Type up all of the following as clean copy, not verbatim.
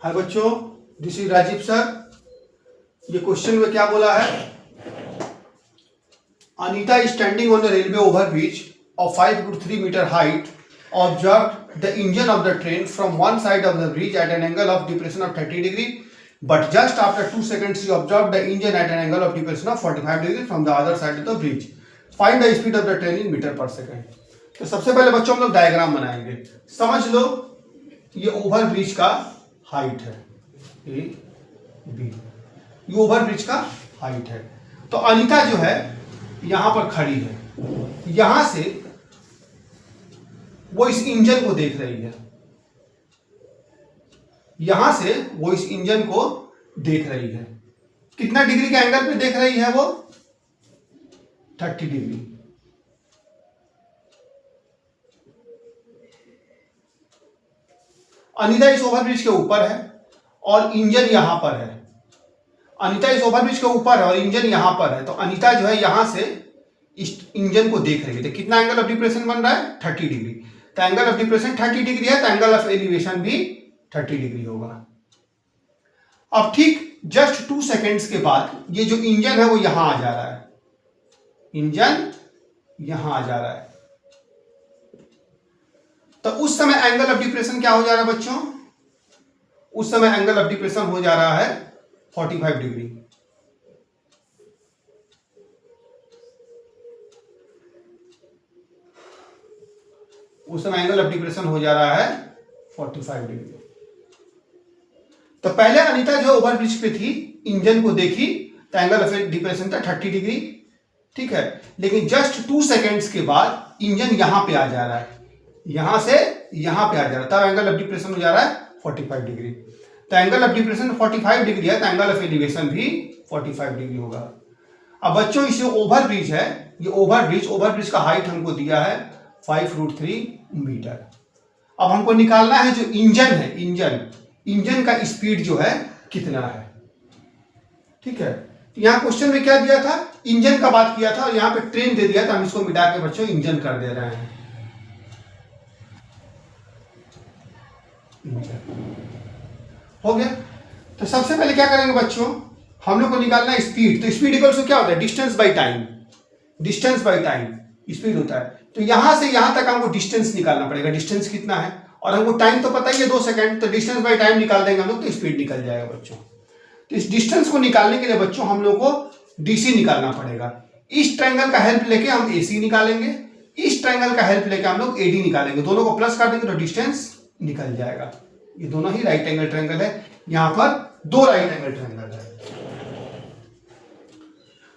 हाय बच्चों, this is Rajiv sir. ये question में क्या बोला है? Anita is standing on the railway overbridge of 5 to 3 meter height, observed the engine of the train from one side of the bridge at an angle of depression of 30 degree, but just after 2 seconds she observed the engine at an angle of depression of 45 degree from the other side of the bridge. Find the speed of the train in meter per second. तो सबसे पहले बच्चों हम लोग diagram बनाएंगे। समझ लो, ये over bridge का हाइट है, ए बी, ये ओवर ब्रिज का हाइट है। तो अनीता जो है यहां पर खड़ी है, यहां से वो इस इंजन को देख रही है, यहां से वो इस इंजन को देख रही है। कितना डिग्री के एंगल पे देख रही है वो? 30 डिग्री। अनीता इस ओवरब्रिज के ऊपर है और इंजन यहां पर है। अनीता इस ओवरब्रिज के ऊपर है और इंजन यहां पर है। तो अनीता जो है यहां से इस इंजन को देख रही है। तो कितना एंगल ऑफ डिप्रेशन बन रहा है? 30 डिग्री। तो एंगल ऑफ डिप्रेशन 30 डिग्री है, तो एंगल ऑफ एलिवेशन भी 30 डिग्री होगा। अब ठीक जस्ट 2 सेकेंड्स के बाद ये जो इंजन है वो यहां आ जा रहा है, इंजन यहां आ जा रहा है। तो उस समय एंगल ऑफ डिप्रेशन क्या हो जा रहा है बच्चों? उस समय एंगल ऑफ डिप्रेशन हो जा रहा है 45 डिग्री। उस समय एंगल ऑफ डिप्रेशन हो जा रहा है 45 डिग्री। तो पहले अनीता जो ओवरब्रिज पे थी, इंजन को देखी तो एंगल ऑफ डिप्रेशन था 30 डिग्री, ठीक है। लेकिन जस्ट 2 सेकेंड्स के बाद इंजन यहां पे आ जा रहा है, यहां से यहां पे आ जा रहा है, तब एंगल ऑफ डिप्रेशन हो जा रहा है 45 डिग्री। तो एंगल ऑफ डिप्रेशन 45 डिग्री है, तो एंगल ऑफ एलिवेशन भी 45 डिग्री होगा। अब बच्चों इसे ओवरब्रिज है, ये ओवरब्रिज का हाइट हमको दिया है 5√3 मीटर। अब हमको निकालना है जो इंजन है, इंजन का स्पीड जो है कितना है, ठीक है। तो यहां क्वेश्चन में क्या दिया था? इंजन का बात किया था और यहां पे ट्रेन दे दिया था। हम इसको मिटा के बच्चों इंजन कर दे रहे हैं। हो गया। तो सबसे पहले क्या करेंगे बच्चों, हम लोग को निकालना है स्पीड। तो स्पीड इक्वल्स टू क्या होता है? Distance by time. Distance by time speed होता है। तो यहां से यहां तक हमको डिस्टेंस निकालना पड़ेगा। डिस्टेंस कितना है और हमको टाइम तो पता ही है 2 सेकंड। तो डिस्टेंस बाय टाइम निकाल देंगे हम लोग, तो स्पीड निकल जाएगा बच्चों। तो इस डिस्टेंस को निकालने के लिए बच्चों हम लोग को डीसी निकालना पड़ेगा। इस ट्रायंगल का हेल्प लेके हम एसी निकालेंगे, इस ट्रायंगल का हेल्प लेके हम लोग एडी निकालेंगे। दोनों को प्लस कर देंगे तो डिस्टेंस निकल जाएगा। ये दोनों ही राइट एंगल ट्रायंगल है। यहां पर 2 राइट एंगल ट्रायंगल है।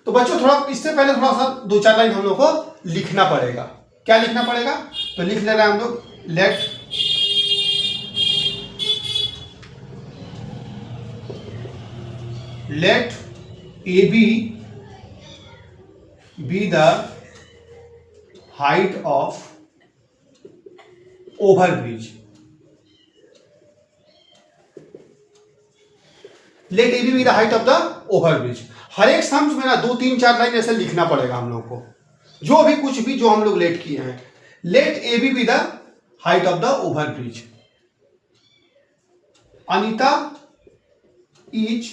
तो बच्चों थोड़ा इससे पहले थोड़ा सा 2-4 लाइन हम लोग को लिखना पड़ेगा। क्या लिखना पड़ेगा? तो लिख ले रहे हैं हम लोग, let AB be the height of overbridge. Let AB be the height of the overbridge. हर एक सम्स में ना 2-3-4 लाइन ऐसे लिखना पड़ेगा हम लोग को, जो भी कुछ भी जो हम लोग लेट किए हैं। Let AB be the height of the overbridge. Anita is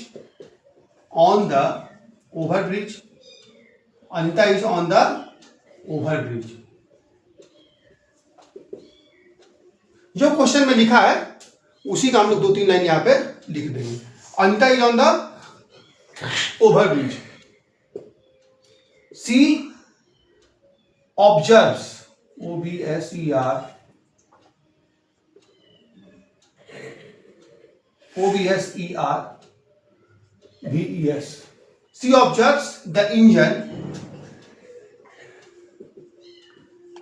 on the overbridge. Anita is on the overbridge. जो क्वेश्चन में लिखा है उसी का हम लोग 2-3 लाइन यहां पे लिख देंगे। Anita is on the overbridge. She observes, OBSER, VES. She observes the engine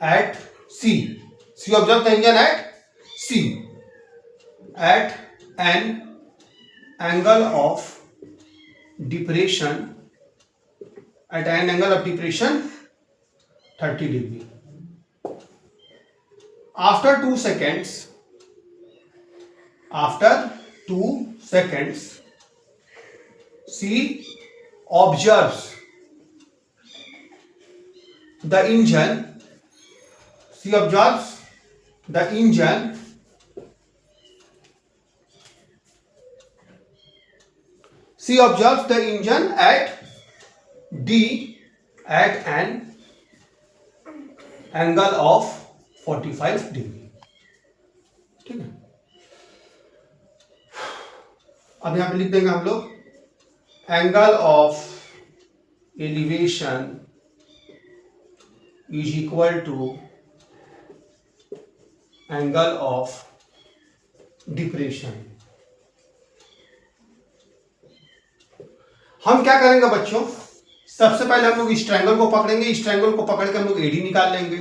at C. She observes the engine at C at an angle of depression, at an angle of depression 30 degree. After 2 seconds, she observes the engine she observes the engine at D at an angle of 45 degree. ठीक है, अब यहां पे लिख देंगे हम लोग angle of elevation is equal to angle of depression. हम क्या करेंगे बच्चों, सबसे पहले हम लोग इस ट्रायंगल को पकड़ेंगे, इस ट्रायंगल को पकड़ के हम लोग एडी निकाल लेंगे,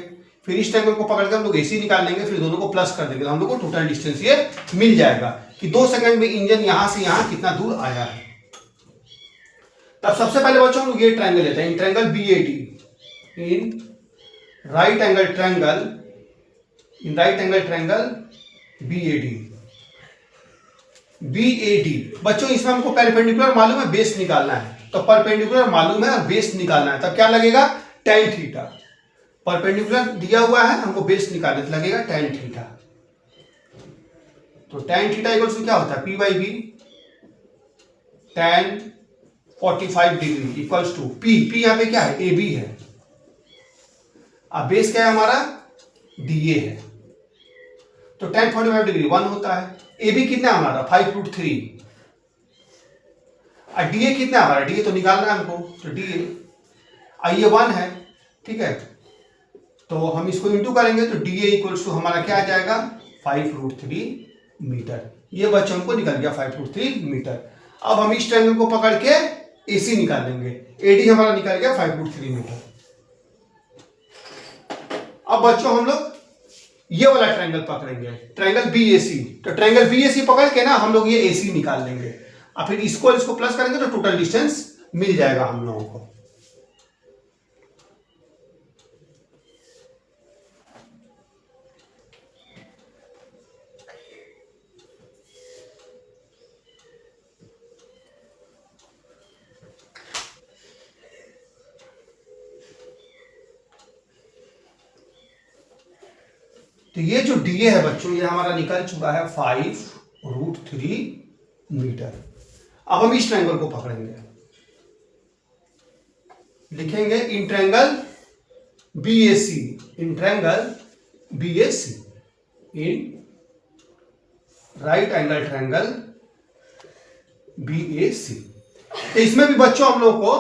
फिर इस ट्रायंगल को पकड़ के हम लोग एसी निकाल लेंगे, फिर दोनों को प्लस कर देंगे तो हम लोग को टोटल डिस्टेंस ये मिल जाएगा कि 2 सेकंड में इंजन यहां से यहां कितना दूर आया है। तब सबसे पहले बच्चों हम लोग ये ट्रायंगल लेते हैं, in triangle BOD, in right angle triangle, in right angle triangle BOD. BOD बच्चों इसमें हमको परपेंडिकुलर मालूम है, बेस निकालना है, तो परपेंडिकुलर मालूम है और बेस निकालना है, तब क्या लगेगा tan थीटा। परपेंडिकुलर दिया हुआ है, हमको बेस निकालना तो लगेगा tan थीटा। तो tan थीटा इक्वल टू क्या होता है, P by B tan 45 degree equals to P यहाँ पे क्या है, AB है, अब बेस क्या है हमारा DA है, तो tan 45 डिग्री 1 होता है। AB कितना है हमारा 5√3, और DA कितना है हमारा, DA तो निकालना है हमको, तो DA ये 1 है। ठीक है, तो हम इसको इंटू करेंगे तो DA इक्वल्स टू हमारा क्या आ जाएगा 5√3 मीटर। ये बच्चों को निकल गया 5√3 मीटर। अब हम इस ट्रायंगल को पकड़ के AC निकाल लेंगे, AD हमारा निकल गया 5√3 मीटर। अब बच्चों हम लोग ये वाला ट्रायंगल पकड़ेंगे, ट्रायंगल BAC, तो ट्रायंगल BAC पकड़ के ना हम लोग ये AC निकाल लेंगे, और फिर इसको प्लस करेंगे तो टोटल डिस्टेंस मिल जाएगा हम लोगों को। तो ये जो DA है बच्चों, ये हमारा निकल चुका है 5√3 मीटर। अब हम इस ट्रायंगल को पकड़ेंगे, लिखेंगे in triangle BAC, in triangle BAC, in right angle triangle BAC। तो इसमें भी बच्चों हम लोग को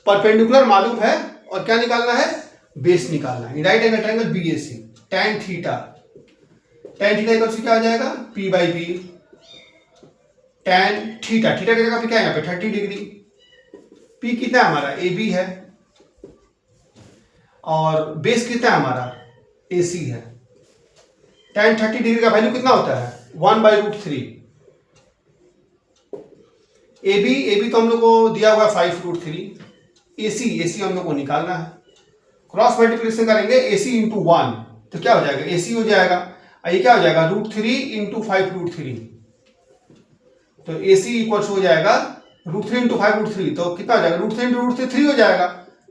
परपेंडिकुलर मालूम है और क्या निकालना है, बेस निकालना है। Right angle triangle BAC tan theta, tan theta equal to क्या आ जाएगा P by B tan theta, theta की जगह पे क्या है यहाँ पे 30 डिग्री, P कितना है हमारा AB है, और बेस कितना है हमारा AC है। tan 30 डिग्री का वैल्यू कितना होता है 1/√3। AB तो हम लोग को दिया हुआ है 5√3, AC हम लोग को निकालना है, क्रॉस मल्टीप्लिकेशन करेंगे AC इंटू 1 तो क्या हो जाएगा AC हो जाएगा, ये क्या हो जाएगा √3 इंटू 5√3, तो AC इक्वल्स हो जाएगा √3 इंटू 5√3, तो कितना हो जाएगा √3 इंटू √3 3 हो जाएगा,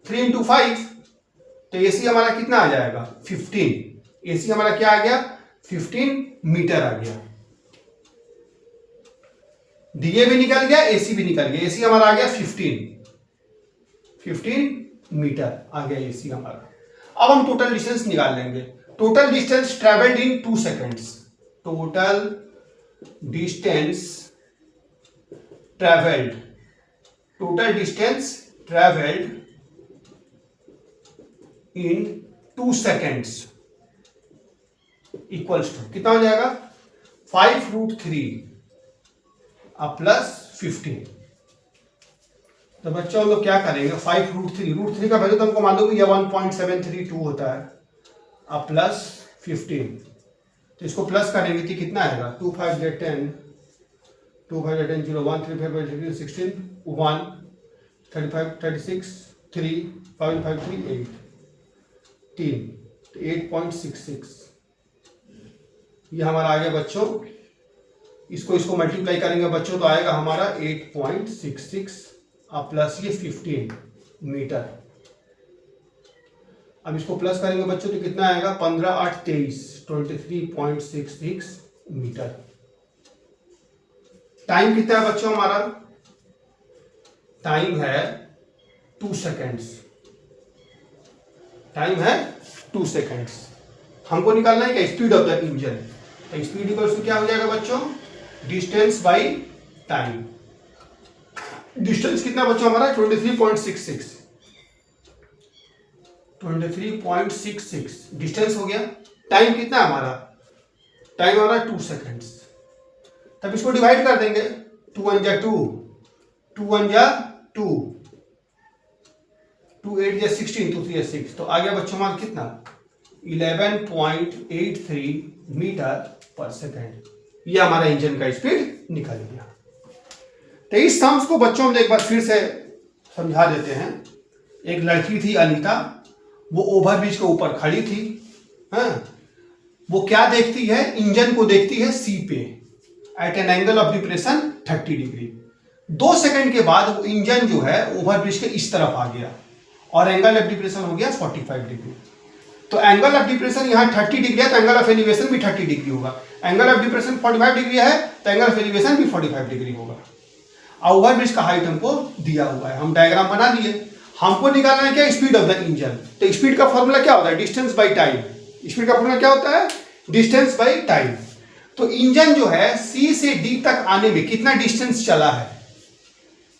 3 इंटू 5, तो AC हमारा कितना आ जाएगा 15। AC हमारा क्या आ गया 15 मीटर आ गया। DA भी निकल गया, AC भी निकल गया, AC हमारा आ गया 15 मीटर आ गया AC हमारा। अब हम टोटल डिस्टेंस निकाल लेंगे, total distance travelled in 2 seconds, total distance travelled, total distance travelled in 2 seconds equals to कितना हो जाएगा 5√3 प्लस 15। तो बच्चों हम लोग क्या करेंगे 5√3 का वैल्यू तो हमको मालूम है 1.732 होता है, अब प्लस 15, तो इसको प्लस करेंगे तो कितना आएगा 2 5 10 2 5 10 0 1 3 5 16 1 35 36 3 5 5 3 8 3 8.66 ये हमारा आ गया बच्चों। इसको मल्टीप्लाई करेंगे बच्चों तो आएगा हमारा 8.66 प्लस ये 15 मीटर। अब इसको प्लस करेंगे बच्चों तो कितना आएगा 15 8 23 23.66 मीटर। टाइम कितना है बच्चों हमारा टाइम है 2 सेकेंड्स, टाइम है 2 सेकेंड्स। हमको निकालना है क्या, स्पीड ऑफ द इंजन। तो स्पीड इक्वल्स टू क्या हो जाएगा बच्चों, डिस्टेंस बाई टाइम। डिस्टेंस कितना बच्चों हमारा 23.66, 23.66 डिस्टेंस हो गया। टाइम कितना हमारा, टाइम हमारा 2 सेकेंड्स। तब इसको डिवाइड कर देंगे, 2 1 जा 2, 2 1 जा 2, 2 8 जा 16, 2 3 जा 6, तो आ गया बच्चों हमारा कितना 11.83 मीटर पर सेकेंड। ये हमारा इंजन का स्पीड निकल गया। तो इस सम्स को बच्चों हम एक बार फिर से समझा देते हैं। एक लड़की थी अनीता, वो ओवरब्रिज के ऊपर खड़ी थी। हाँ, वो क्या देखती है, इंजन को देखती है सी पे at an angle of depression 30 degree. 2 second के बाद वो इंजन जो है ओवरब्रिज के इस तरफ आ गया और एंगल ऑफ डिप्रेशन हो गया 45 डिग्री। तो एंगल ऑफ डिप्रेशन यहाँ 30 डिग्री है, तो एंगल ऑफ एलिवेशन भी 30 डिग्री होगा। एंगल ऑफ डिप्रेशन 45 डिग्री है, तो एंगल ऑफ एलिवेशन भी 45 डिग्री होगा। ओवरब्रिज का हाइट हमको दिया हुआ है, हम डायग्राम बना दिए। हमको निकालना है क्या, स्पीड ऑफ द इंजन। तो स्पीड का फॉर्मूला क्या होता है, डिस्टेंस बाई टाइम। स्पीड का फॉर्मूला क्या होता है, डिस्टेंस बाई टाइम। तो इंजन जो है सी से डी तक आने में कितना डिस्टेंस चला है,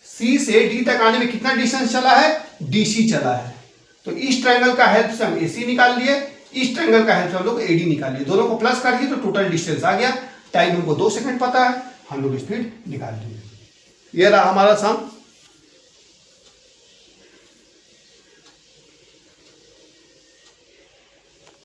सी से डी तक आने में कितना डिस्टेंस चला है, डीसी चला है। तो इस ट्रायंगल का हेल्प से हम एसी निकाल लिए, इस ट्रायंगल का हेल्प से हम लोग एडी निकाल लिए। दोनों को प्लस कर दिए तो टोटल डिस्टेंस आ गया। टाइम हमको 2 सेकंड पता है, हम लोग स्पीड निकाल लिए। ये रहा हमारा सम।